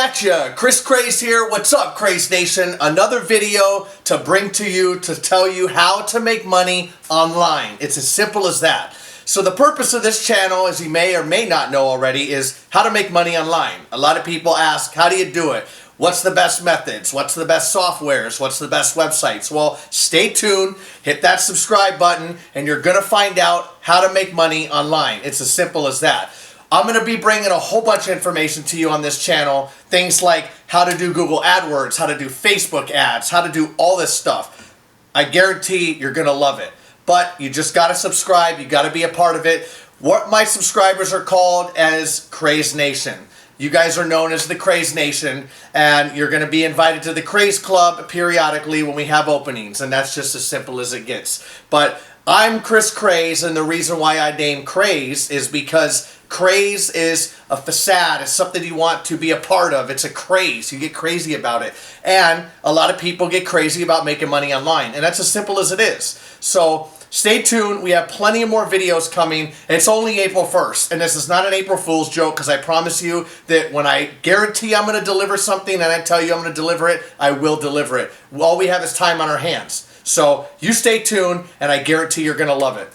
at ya. Kris Krāze here. What's up, Kraze Nation? Another video to bring to you to tell you how to make money online. It's as simple as that. So the purpose of this channel, as you may or may not know already, is how to make money online. A lot of people ask, how do you do it? What's the best methods? What's the best softwares? What's the best websites? Well, stay tuned, hit that subscribe button, and you're gonna find out how to make money online. It's as simple as that. I'm going to be bringing a whole bunch of information to you on this channel. Things like how to do Google Adwords, how to do Facebook ads, how to do all this stuff. I guarantee you're going to love it. But you just got to subscribe. You got to be a part of it. What my subscribers are called as Kraze Nation. You guys are known as the Kraze Nation, and you're going to be invited to the Kraze Club periodically when we have openings, and that's just as simple as it gets. But I'm Kris Krāze, and the reason why I named Kraze is because Kraze is a facade. It's something you want to be a part of. It's a craze. You get crazy about it. And a lot of people get crazy about making money online, and that's as simple as it is. So stay tuned. We have plenty of more videos coming. It's only April 1st, and this is not an April Fool's joke, because I promise you that when I guarantee I'm going to deliver something and I tell you I'm going to deliver it, I will deliver it. All we have is time on our hands. So you stay tuned, and I guarantee you're going to love it.